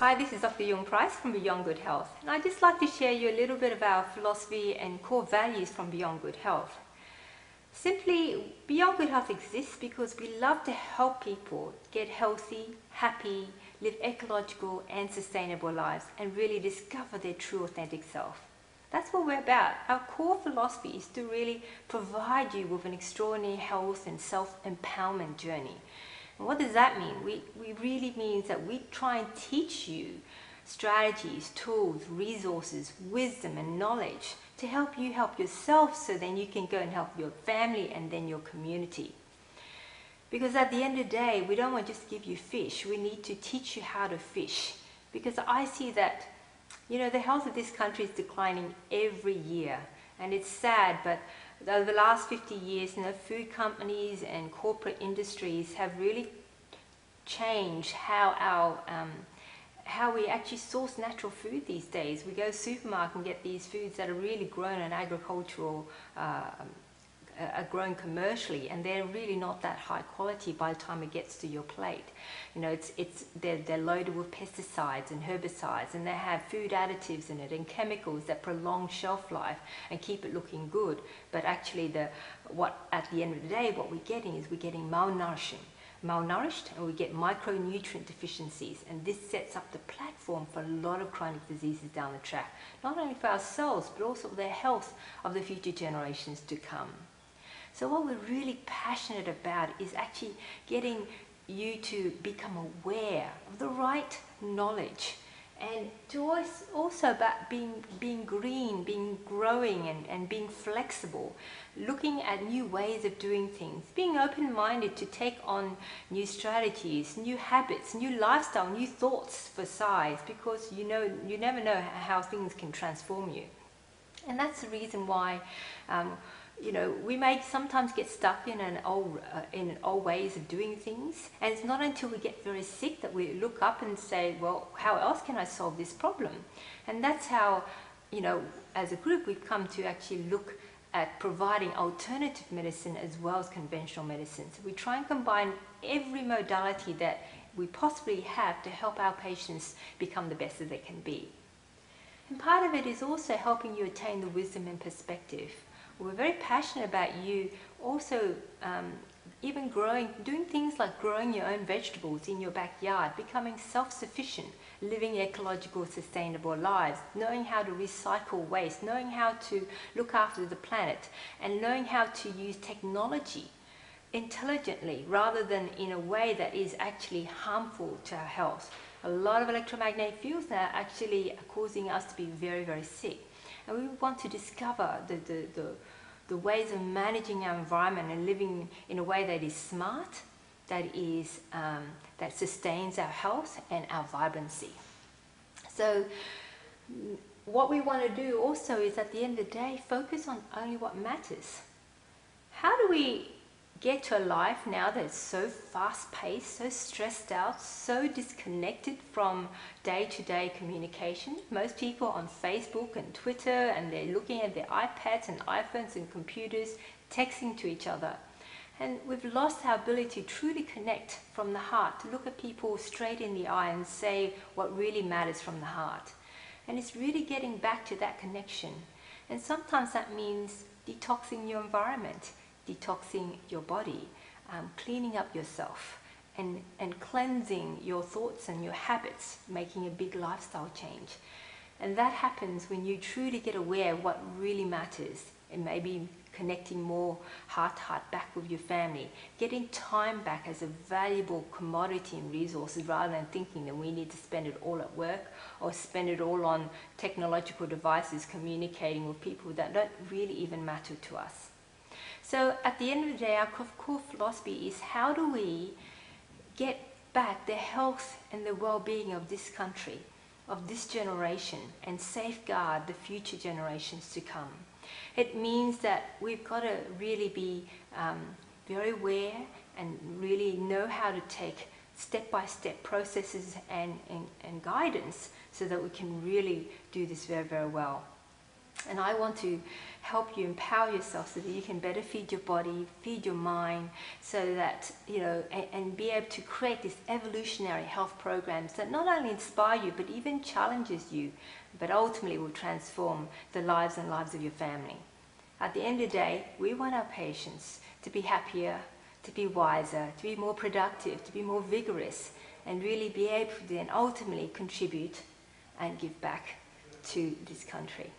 Hi, this is Dr. Yung Price from Beyond Good Health, and I'd just like to share you a little bit of our philosophy and core values from Beyond Good Health. Simply, Beyond Good Health exists because we love to help people get healthy, happy, live ecological and sustainable lives, and really discover their true authentic self. That's what we're about. Our core philosophy is to really provide you with an extraordinary health and self-empowerment journey. And what does that mean? We really means that we try and teach you strategies, tools, resources, wisdom and knowledge to help you help yourself, so then you can go and help your family and then your community. Because at the end of the day, we don't want to just give you fish. We need to teach you how to fish. Because I see that, you know, the health of this country is declining every year. And it's sad, but over the last 50 years, you know, food companies and corporate industries have really changed how we actually source natural food these days. We go to the supermarket and get these foods that are really grown in agricultural, are grown commercially, and they're really not that high quality by the time it gets to your plate. You know, they're loaded with pesticides and herbicides, and they have food additives in it and chemicals that prolong shelf life and keep it looking good. But actually, at the end of the day, what we're getting malnourished, and we get micronutrient deficiencies, and this sets up the platform for a lot of chronic diseases down the track, not only for ourselves but also for the health of the future generations to come. So what we're really passionate about is actually getting you to become aware of the right knowledge, and to also about being green, being growing and being flexible, looking at new ways of doing things, being open-minded to take on new strategies, new habits, new lifestyle, new thoughts for size, because you never know how things can transform you. And that's the reason why you know, we may sometimes get stuck in old ways of doing things, and it's not until we get very sick that we look up and say, well, how else can I solve this problem? And that's how, you know, as a group, we've come to actually look at providing alternative medicine as well as conventional medicine. So we try and combine every modality that we possibly have to help our patients become the best that they can be. And part of it is also helping you attain the wisdom and perspective. We're very passionate about you also even doing things like growing your own vegetables in your backyard, becoming self-sufficient, living ecological, sustainable lives, knowing how to recycle waste, knowing how to look after the planet, and knowing how to use technology intelligently rather than in a way that is actually harmful to our health. A lot of electromagnetic fields now actually are causing us to be very, very sick. And we want to discover the ways of managing our environment and living in a way that is smart, that sustains our health and our vibrancy. So what we want to do also is, at the end of the day, focus on only what matters. How do we get to a life now that is so fast-paced, so stressed out, so disconnected from day-to-day communication? Most people on Facebook and Twitter, and they're looking at their iPads and iPhones and computers, texting to each other. And we've lost our ability to truly connect from the heart, to look at people straight in the eye and say what really matters from the heart. And it's really getting back to that connection. And sometimes that means detoxing your environment, detoxing your body, cleaning up yourself, and cleansing your thoughts and your habits, making a big lifestyle change. And that happens when you truly get aware of what really matters. It may be connecting more heart-to-heart back with your family, getting time back as a valuable commodity and resources, rather than thinking that we need to spend it all at work or spend it all on technological devices communicating with people that don't really even matter to us. So at the end of the day, our core philosophy is, how do we get back the health and the well-being of this country, of this generation, and safeguard the future generations to come? It means that we've got to really be very aware and really know how to take step-by-step processes and guidance so that we can really do this very, very well. And I want to help you empower yourself so that you can better feed your body, feed your mind, so that, you know, and be able to create these evolutionary health programs that not only inspire you, but even challenges you, but ultimately will transform the lives and lives of your family. At the end of the day, we want our patients to be happier, to be wiser, to be more productive, to be more vigorous, and really be able to then ultimately contribute and give back to this country.